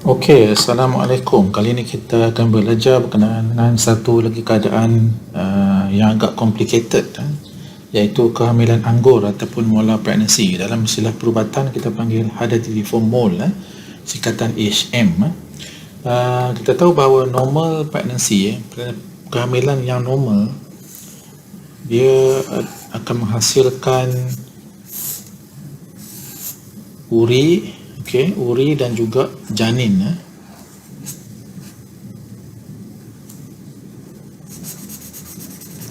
Okey, Assalamualaikum. Kali ini kita akan belajar berkenaan dengan satu lagi keadaan yang agak complicated, iaitu kehamilan anggur ataupun molar pregnancy. Dalam istilah perubatan kita panggil hereditary mole, singkatan HM. Kita tahu bahawa normal pregnancy, kehamilan yang normal, dia akan menghasilkan uri, uri dan juga janin.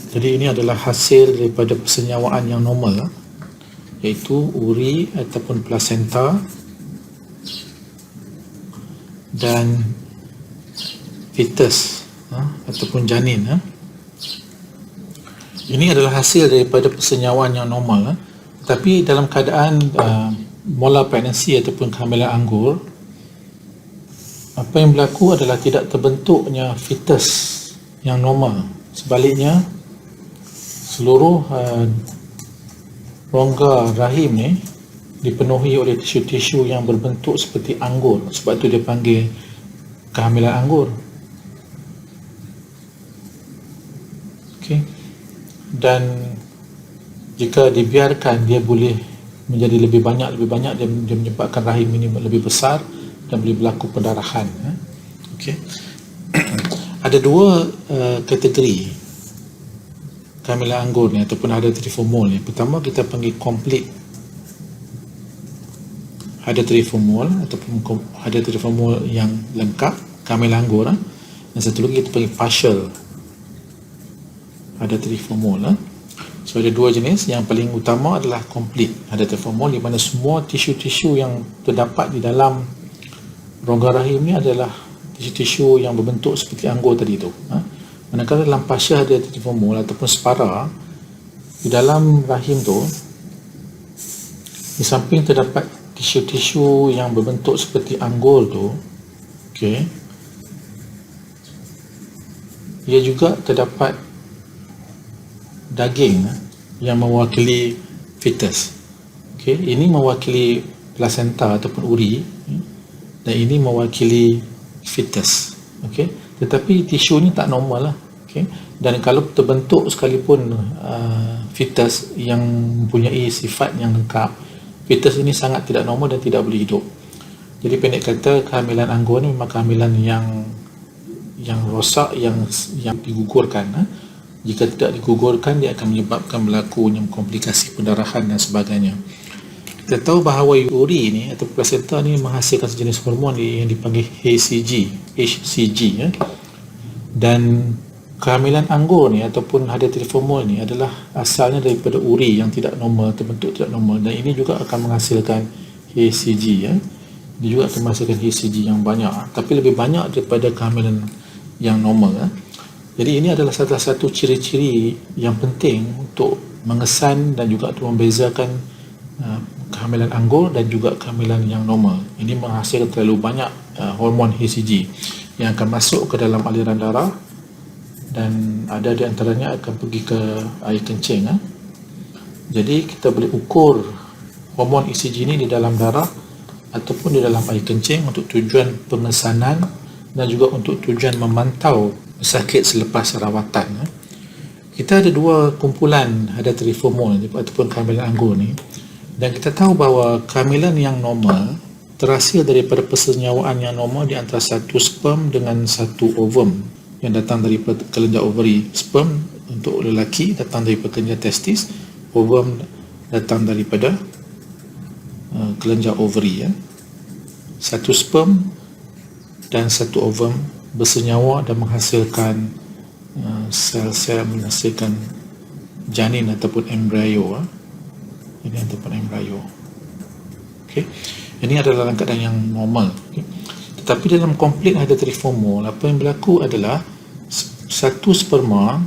Jadi ini adalah hasil daripada persenyawaan yang normal, iaitu uri ataupun placenta dan fetus ataupun janin. Ini adalah hasil daripada persenyawaan yang normal. Tapi dalam keadaan molar pregnancy ataupun kehamilan anggur, apa yang berlaku adalah tidak terbentuknya fetus yang normal. Sebaliknya, seluruh rongga rahim ni dipenuhi oleh tisu-tisu yang berbentuk seperti anggur. Sebab itu dia panggil kehamilan anggur. Dan jika dibiarkan, dia boleh menjadi lebih banyak, dia menyebabkan rahim ini lebih besar dan boleh berlaku pendarahan. Ada dua kategori kehamilan anggur ni ataupun hereditary mole ni. Pertama kita panggil complete hereditary mole ataupun hereditary mole yang lengkap, kehamilan anggur. Dan satu lagi kita panggil partial hereditary mole. So ada dua jenis. Yang paling utama adalah complete hereditary mole, di mana semua tisu-tisu yang terdapat di dalam rongga rahim ni adalah tisu-tisu yang berbentuk seperti anggur tadi tu. Manakala dalam partial hereditary mole ataupun separa, di dalam rahim tu, di samping terdapat tisu-tisu yang berbentuk seperti anggur tu, ia juga terdapat daging yang mewakili fetus. Ini mewakili placenta ataupun uri, dan ini mewakili fetus. Tetapi tisu ni tak normal lah. Dan kalau terbentuk sekalipun fetus yang mempunyai sifat yang lengkap, fetus ini sangat tidak normal dan tidak boleh hidup. Jadi pendek kata, kehamilan anggur ni memang kehamilan yang rosak, yang digugurkan. Jika tidak digugurkan, dia akan menyebabkan berlakunya komplikasi pendarahan dan sebagainya. Kita tahu bahawa uri ni atau placenta ni menghasilkan sejenis hormon yang dipanggil HCG. Dan kehamilan anggur ni ataupun hereditary mole ni adalah asalnya daripada uri yang tidak normal, terbentuk tidak normal, dan ini juga akan menghasilkan HCG. Dia juga akan menghasilkan HCG yang banyak, tapi lebih banyak daripada kehamilan yang normal. Jadi ini adalah salah satu ciri-ciri yang penting untuk mengesan dan juga untuk membezakan kehamilan anggur dan juga kehamilan yang normal. Ini menghasilkan terlalu banyak hormon HCG yang akan masuk ke dalam aliran darah, dan ada di antaranya akan pergi ke air kencing. Jadi kita boleh ukur hormon HCG ini di dalam darah ataupun di dalam air kencing untuk tujuan pengesanan dan juga untuk tujuan memantau sakit selepas rawatan. Kita ada dua kumpulan hereditary mole ataupun kehamilan anggur ni, dan kita tahu bahawa kehamilan yang normal terhasil daripada persenyawaan yang normal di antara satu sperm dengan satu ovum yang datang daripada kelenjar ovary. Sperm untuk lelaki datang daripada kelenjar testis, ovum datang daripada kelenjar ovary. Satu sperm dan satu ovum bersenyawa dan menghasilkan sel-sel, menghasilkan janin ataupun embrio. Ini ataupun embrio. Ini adalah dalam keadaan yang normal. Tetapi dalam complete hereditary mole, apa yang berlaku adalah satu sperma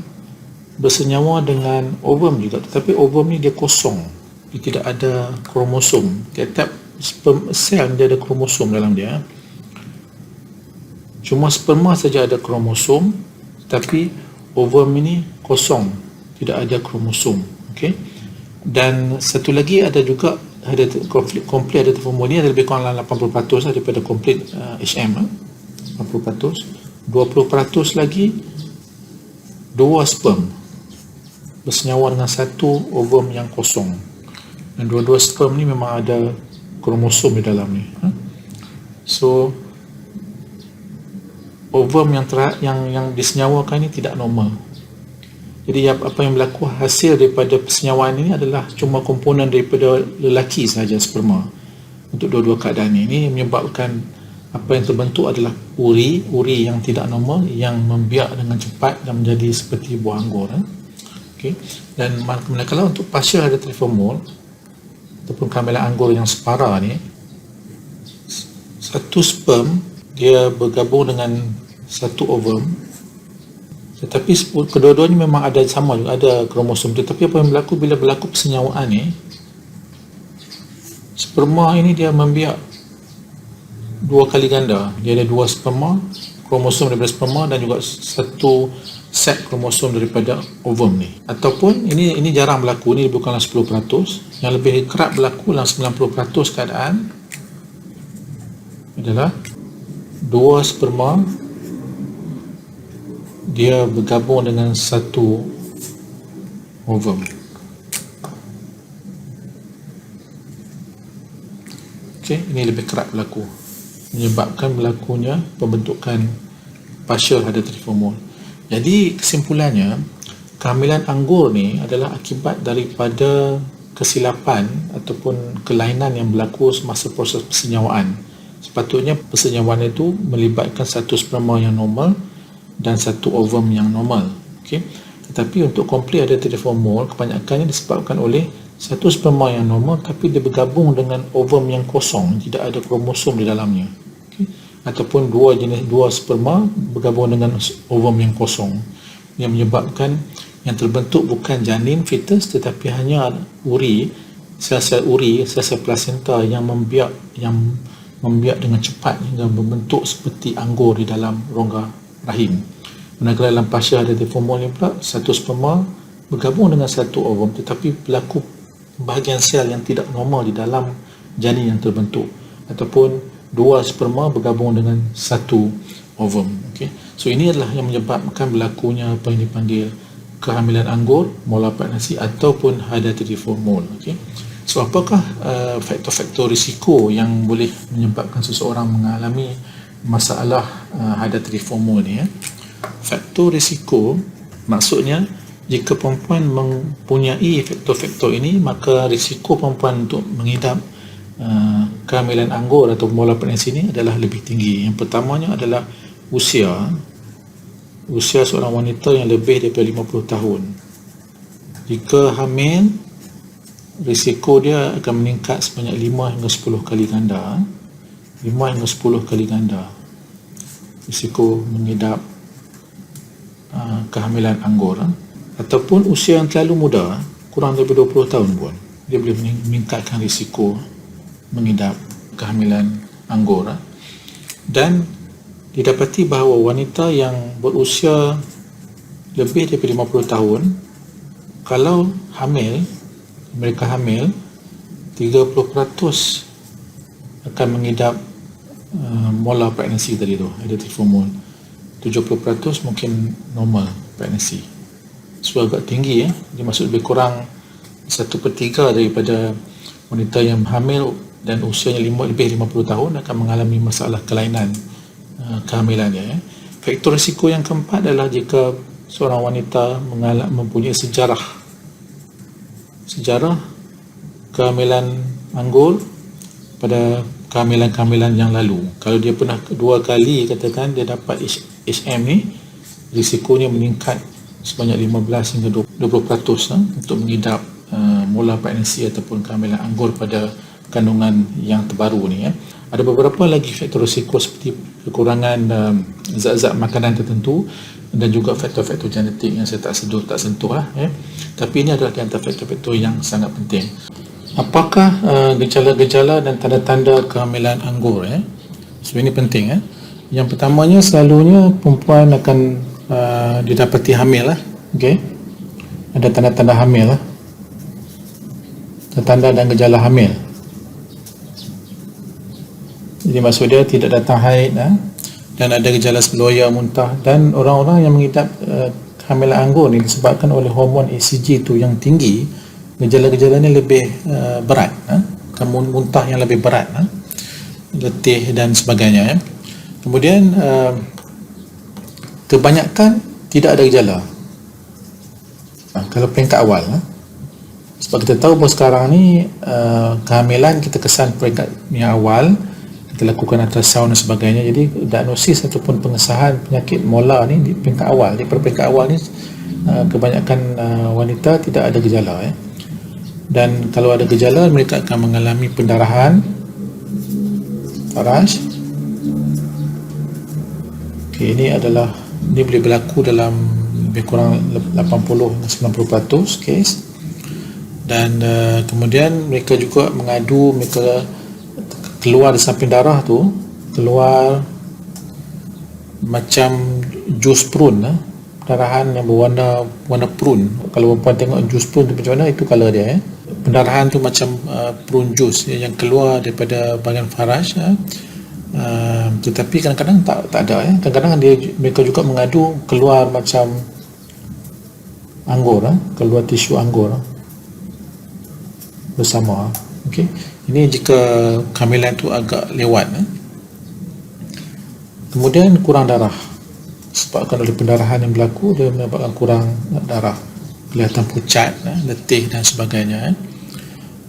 bersenyawa dengan ovum juga, tetapi ovum ni dia kosong, dia tidak ada kromosom. Tiap sel dia ada kromosom dalam dia. Cuma sperma saja ada kromosom, tapi ovum ini kosong, tidak ada kromosom. Dan satu lagi ada juga complete hereditary formula ni ada lebih kurang 80% lah daripada complete HM 80%. 20% lagi dua sperm bersenyawa dengan satu ovum yang kosong, dan dua-dua sperm ni memang ada kromosom di dalam ni. So ovum yang disenyawakan ini tidak normal. Jadi apa yang berlaku hasil daripada persenyawaan ini adalah cuma komponen daripada lelaki sahaja sperma untuk dua-dua keadaan ini. Ini menyebabkan apa yang terbentuk adalah uri yang tidak normal yang membiak dengan cepat dan menjadi seperti buah anggur. Okay. Dan manakala untuk partial hereditary formol ataupun kehamilan anggur yang separa ni, satu sperm dia bergabung dengan satu ovum, tetapi kedua-duanya memang ada sama juga, ada kromosom. Tetapi apa yang berlaku bila berlaku persenyawaan ni, sperma ini dia membiak dua kali ganda. Dia ada dua sperma, kromosom daripada sperma dan juga satu set kromosom daripada ovum ni. Ataupun ini jarang berlaku, ini bukanlah 10%. Yang lebih kerap berlaku dalam 90% keadaan adalah dua sperma dia bergabung dengan satu ovum. Okey, ini lebih kerap berlaku, menyebabkan berlakunya pembentukan partial hereditary formol. Jadi kesimpulannya, kehamilan anggur ni adalah akibat daripada kesilapan ataupun kelainan yang berlaku semasa proses persenyawaan. Sepatutnya persenyawaan itu melibatkan satu sperma yang normal dan satu ovum yang normal. Okay. Tetapi untuk complete hereditary formol, kebanyakannya disebabkan oleh satu sperma yang normal tapi dia bergabung dengan ovum yang kosong, tidak ada kromosom di dalamnya. Okay. Ataupun dua sperma bergabung dengan ovum yang kosong, yang menyebabkan yang terbentuk bukan janin fetus tetapi hanya uri, sel-sel uri, sel-sel placenta yang membiak dengan cepat hingga membentuk seperti anggur di dalam rongga rahim. Manakala dalam partial hereditary formol ni pula, satu sperma bergabung dengan satu ovum tetapi berlaku bahagian sel yang tidak normal di dalam janin yang terbentuk, ataupun dua sperma bergabung dengan satu ovum. Okay. So ini adalah yang menyebabkan berlakunya apa yang dipanggil kehamilan anggur, molar pregnancy ataupun hereditary formol. Okay. So apakah faktor-faktor risiko yang boleh menyebabkan seseorang mengalami masalah hereditary formol ni? Faktor risiko maksudnya jika perempuan mempunyai faktor-faktor ini, maka risiko perempuan untuk mengidap kehamilan anggur atau molar pregnancy ini adalah lebih tinggi. Yang pertamanya adalah usia seorang wanita yang lebih daripada 50 tahun. Jika hamil, risiko dia akan meningkat sebanyak 5 hingga 10 kali ganda. 5 hingga 10 kali ganda risiko mengidap kehamilan anggur. Ataupun usia yang terlalu muda, kurang daripada 20 tahun pun, dia boleh meningkatkan risiko mengidap kehamilan anggur. Dan didapati bahawa wanita yang berusia lebih daripada 50 tahun, kalau mereka hamil, 30% akan mengidap molar pregnancy tadi tu, hereditary formol. 70% mungkin normal pregnancy. So agak tinggi ya. Dia maksud lebih kurang 1/3 daripada wanita yang hamil dan usianya lebih 50 tahun akan mengalami masalah kelainan kehamilannya ya. Faktor risiko yang keempat adalah jika seorang wanita mempunyai sejarah kehamilan anggur pada kehamilan-kehamilan yang lalu. Kalau dia pernah 2 kali katakan dia dapat HM ni, risikonya meningkat sebanyak 15 hingga 20% untuk mengidap molar pregnancy ataupun kehamilan anggur pada kandungan yang terbaru ni ya. Ada beberapa lagi faktor risiko seperti kekurangan zat-zat makanan tertentu dan juga faktor-faktor genetik yang saya tak sentuh lah ya. Tapi ini adalah di antara faktor-faktor yang sangat penting. Apakah gejala-gejala dan tanda-tanda kehamilan anggur ya? So ini penting ya. Yang pertamanya selalunya perempuan akan didapati hamil lah. Okey. Ada tanda-tanda hamil lah. Tanda dan gejala hamil. Jadi maksud dia tidak datang haid dan ada gejala loya, muntah, dan orang-orang yang mengidap kehamilan anggur ni disebabkan oleh hormon HCG tu yang tinggi, gejala-gejala ni lebih berat, muntah yang lebih berat, letih dan sebagainya. Kemudian kebanyakan tidak ada gejala kalau peringkat awal. Sebab kita tahu bahawa sekarang ni kehamilan kita kesan peringkat yang awal, kita lakukan ultrasound dan sebagainya. Jadi diagnosis ataupun pengesahan penyakit molar ni di peringkat awal. Di peringkat awal ni kebanyakan wanita tidak ada gejala, dan kalau ada gejala mereka akan mengalami pendarahan faraj. Ini boleh berlaku dalam lebih kurang 80-90% kes. Dan kemudian mereka juga mengadu, mereka keluar di samping darah tu, keluar macam jus prune, pendarahan yang warna prune. Kalau perempuan tengok jus prune tu macam mana, itu colour dia. Pendarahan tu macam prune juice yang keluar daripada bahagian faraj. Tetapi kadang-kadang tak ada. Kadang-kadang mereka juga mengadu keluar macam anggur, keluar tisu anggur bersama. Okey, ini jika kehamilan tu agak lewat. Kemudian kurang darah, sebabkan oleh pendarahan yang berlaku, dia menyebabkan kurang darah, kelihatan pucat, letih dan sebagainya.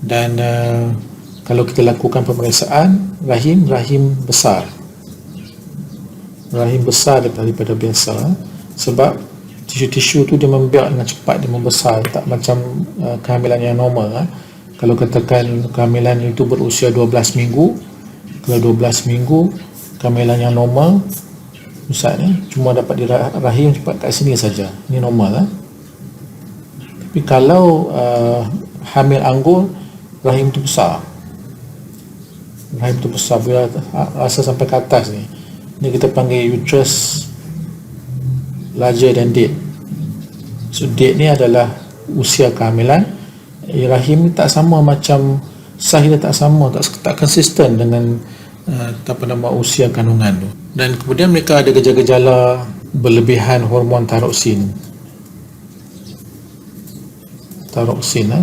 Dan kalau kita lakukan pemeriksaan rahim besar daripada biasa, sebab tisu-tisu tu dia membiak dengan cepat, dia membesar, tak macam kehamilan yang normal. Kalau katakan kehamilan itu berusia 12 minggu, kalau 12 minggu kehamilan yang normal, misalnya cuma dapat di rahim cepat kat sini saja, ini normal. Tapi kalau hamil anggur, rahim tu besar, bila rasa sampai ke atas ni kita panggil uterus larger than date. So date ni adalah usia kehamilan. Rahim ni tak sama, macam saiz dia tak sama, tak konsisten dengan usia kandungan tu. Dan kemudian mereka ada gejala-gejala berlebihan hormon tharoxin,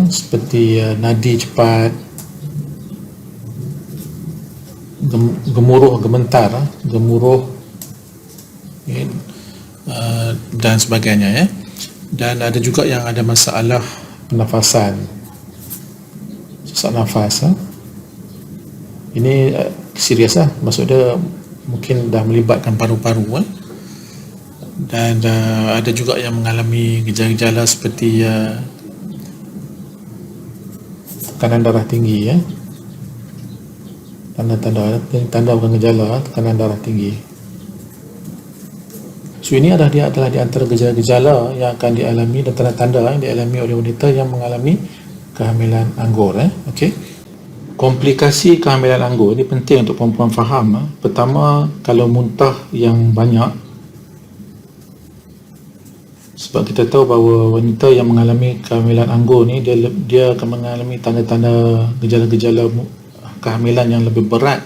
seperti nadi cepat, gemuruh gementar, dan sebagainya. Dan ada juga yang ada masalah pernafasan, sesak nafas. Ini serius maksud dia mungkin dah melibatkan paru-paru. Dan ada juga yang mengalami gejala-gejala seperti tekanan darah tinggi. Tanda bukan gejala, tekanan darah tinggi. So ini adalah di antara gejala-gejala yang akan dialami dan tanda-tanda yang dialami oleh wanita yang mengalami kehamilan anggur. Okey. Komplikasi kehamilan anggur ini penting untuk perempuan faham. Pertama, kalau muntah yang banyak, sebab kita tahu bahawa wanita yang mengalami kehamilan anggur ni dia akan mengalami tanda-tanda gejala-gejala kehamilan yang lebih berat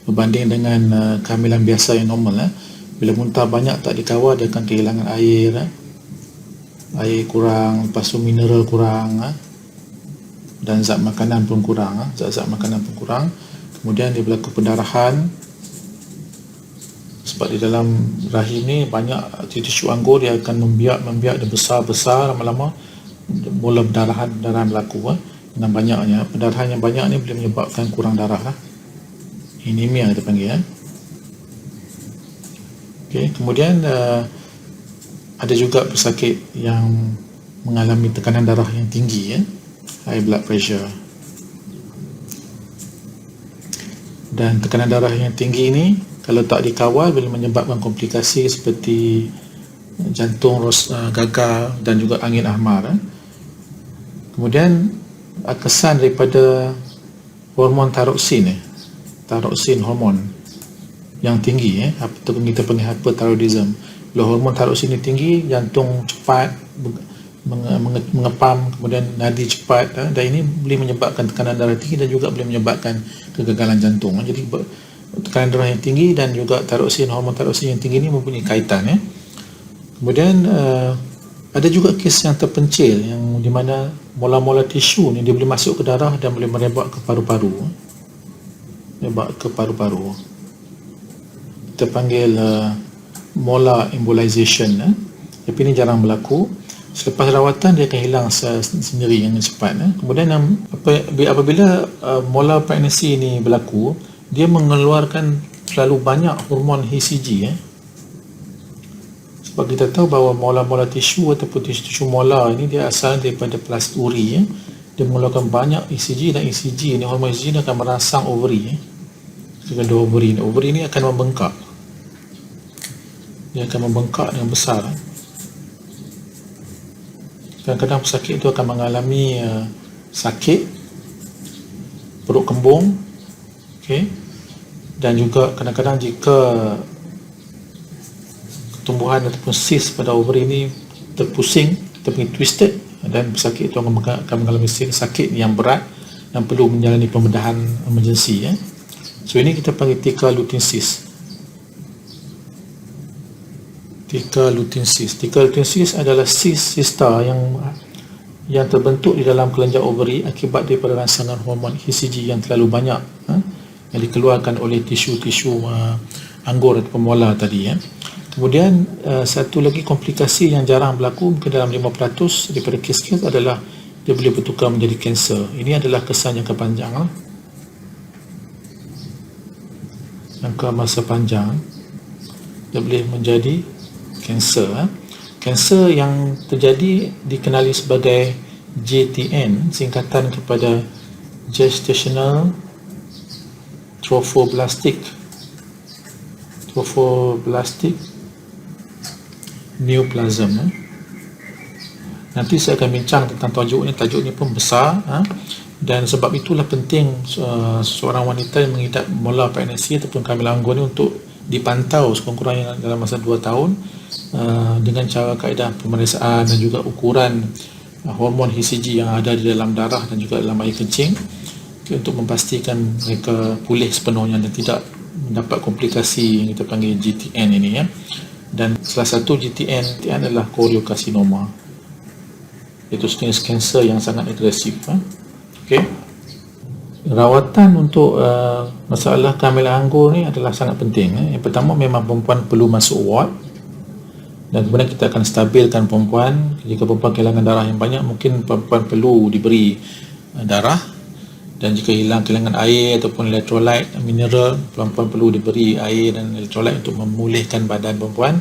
berbanding dengan kehamilan biasa yang normal. Bila muntah banyak tak dikawal, dia akan kehilangan air kurang, lepas tu mineral kurang, dan zat makanan pun kurang. Kemudian dia berlaku pendarahan, sebab di dalam rahim ni banyak tisu anggur, dia akan membiak dan besar lama-lama mula pendarahan berlaku. Dan banyaknya pendarahan yang banyak ni boleh menyebabkan kurang darah, anemia kita panggil. Okay. Kemudian ada juga pesakit yang mengalami tekanan darah yang tinggi, high blood pressure. Dan tekanan darah yang tinggi ini kalau tak dikawal boleh menyebabkan komplikasi seperti jantung gagal dan juga angin ahmar. Kemudian kesan daripada hormon tharoxin hormon yang tinggi, ataupun kita panggil hyperthyroidism. Bila hormon tharoxin ini tinggi, jantung cepat mengepam, kemudian nadi cepat, dan ini boleh menyebabkan tekanan darah tinggi dan juga boleh menyebabkan kegagalan jantung. Jadi tekanan darah yang tinggi dan juga tharoxine, hormon tharoxine yang tinggi ini mempunyai kaitan ya. Kemudian ada juga kes yang terpencil yang di mana mola-mola tisu ni dia boleh masuk ke darah dan boleh merebak ke paru-paru. Kita panggil molar embolization. Tapi ini jarang berlaku. Selepas rawatan dia akan hilang sendiri yang cepat. Kemudian apabila molar pregnancy ini berlaku, dia mengeluarkan terlalu banyak hormon HCG. Sebab kita tahu bahawa molar-molar tisu ataupun tisu molar ini dia asal daripada plastik uri. Dia mengeluarkan banyak ECG, dan ECG ini, hormon ECG ini akan merangsang ovary. Dengan ovary ini akan membengkak. Dia akan membengkak dengan besar. Kadang-kadang pesakit itu akan mengalami sakit, perut kembung, dan juga kadang-kadang jika tumbuhan ataupun cyst pada ovary ini terpusing ataupun twisted, dan pesakit itu akan mengalami sakit yang berat dan perlu menjalani pembedahan emergency. So ini kita panggil theca lutein cyst. Theca lutein cyst adalah cysta yang terbentuk di dalam kelenjar ovary akibat daripada rangsangan hormon HCG yang terlalu banyak yang dikeluarkan oleh tisu-tisu anggur atau molar tadi. Kemudian satu lagi komplikasi yang jarang berlaku, mungkin dalam 5% daripada kes-kes adalah dia boleh bertukar menjadi kanser. Ini adalah kesan jangka panjang. Jangka masa panjang dia boleh menjadi kanser. Kanser yang terjadi dikenali sebagai JTN, singkatan kepada gestational trophoblastic neoplasm. Nanti saya akan bincang tentang tajuk ni pun besar, dan sebab itulah penting seorang wanita yang mengidap molar pregnancy ataupun kehamilan anggur ni untuk dipantau sekurang-kurangnya dalam masa 2 tahun dengan cara kaedah pemeriksaan dan juga ukuran hormon HCG yang ada di dalam darah dan juga dalam air kencing untuk memastikan mereka pulih sepenuhnya dan tidak mendapat komplikasi yang kita panggil GTN ini. Dan salah satu GTN adalah choriocarcinoma, iaitu jenis kanser yang sangat agresif. Rawatan untuk masalah kehamilan anggur ni adalah sangat penting. Yang pertama, memang perempuan perlu masuk ward, dan kemudian kita akan stabilkan perempuan. Jika perempuan kehilangan darah yang banyak, mungkin perempuan perlu diberi darah, dan jika hilang kehilangan air ataupun electrolyte mineral, perempuan perlu diberi air dan electrolyte untuk memulihkan badan perempuan.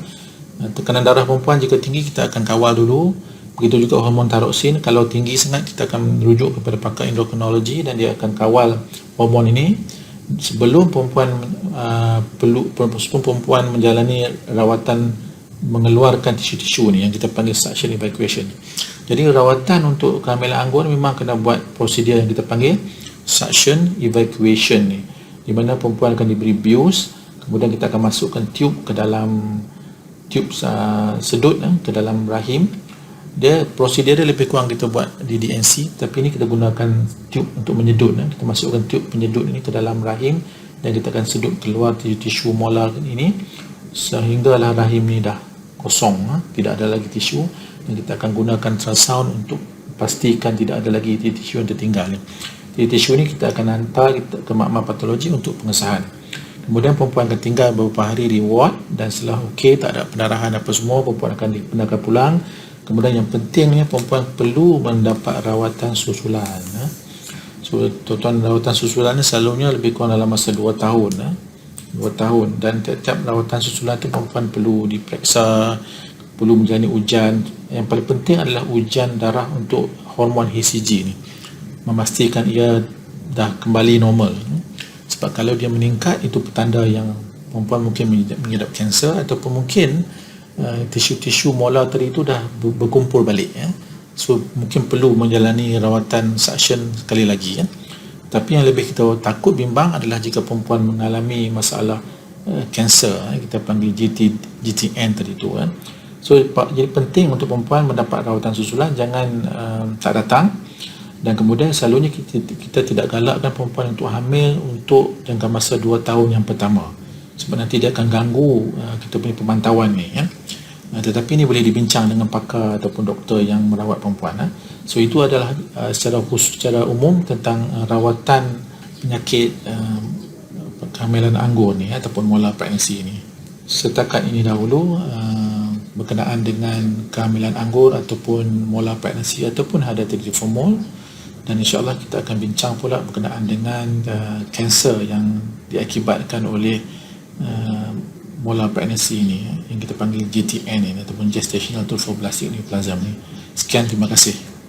Tekanan darah perempuan jika tinggi, kita akan kawal dulu. Begitu juga hormon tharoxine, kalau tinggi sangat kita akan merujuk kepada pakar endokrinologi dan dia akan kawal hormon ini sebelum perempuan perempuan menjalani rawatan mengeluarkan tisu-tisu ni yang kita panggil suction evacuation. Jadi rawatan untuk kehamilan anggur memang kena buat prosedur yang kita panggil suction evacuation ni, di mana perempuan akan diberi bius, kemudian kita akan masukkan tube ke dalam sedut ke dalam rahim. Dia prosedur dia lebih kurang kita buat di DNC, tapi ini kita gunakan tube untuk menyedut. Kita masukkan tube penyedut ini ke dalam rahim dan kita akan sedut keluar tisu molar ini sehinggalah rahim ini dah kosong, tidak ada lagi tisu, dan kita akan gunakan ultrasound untuk pastikan tidak ada lagi tisu yang tertinggal. Jadi tisu ini kita akan hantar ke makmal patologi untuk pengesahan. Kemudian perempuan akan tinggal beberapa hari di ward, dan setelah okey, tak ada pendarahan apa semua, perempuan akan dipindahkan pulang. Kemudian yang pentingnya, perempuan perlu mendapat rawatan susulan. So tuan-tuan, rawatan susulan ni selalunya lebih kurang dalam masa 2 tahun. 2 tahun, dan tiap-tiap rawatan susulan tu perempuan perlu diperiksa, perlu menjalani ujian. Yang paling penting adalah ujian darah untuk hormon HCG ni, memastikan ia dah kembali normal. Sebab kalau dia meningkat, itu petanda yang perempuan mungkin mengidap kanser, ataupun mungkin tisu-tisu molar tadi itu dah berkumpul balik. So mungkin perlu menjalani rawatan suction sekali lagi. Tapi yang lebih kita takut bimbang adalah jika perempuan mengalami masalah kanser, kita panggil GTN tadi tu. So jadi penting untuk perempuan mendapat rawatan susulan, jangan tak datang. Dan kemudian selalunya kita tidak galakkan perempuan untuk hamil untuk jangka masa 2 tahun yang pertama, sebab nanti dia akan ganggu kita punya pemantauan ni ya. Tetapi ini boleh dibincang dengan pakar ataupun doktor yang merawat perempuan. So itu adalah secara umum tentang rawatan penyakit kehamilan anggur ni ataupun molar pregnancy ni. Setakat ini dahulu berkenaan dengan kehamilan anggur ataupun molar pregnancy ataupun hereditary tumor, dan insyaAllah kita akan bincang pula berkenaan dengan kanser yang diakibatkan oleh molar pregnancy ni yang kita panggil GTN ni ataupun gestational trophoblastic neoplasm ni. Sekian, terima kasih.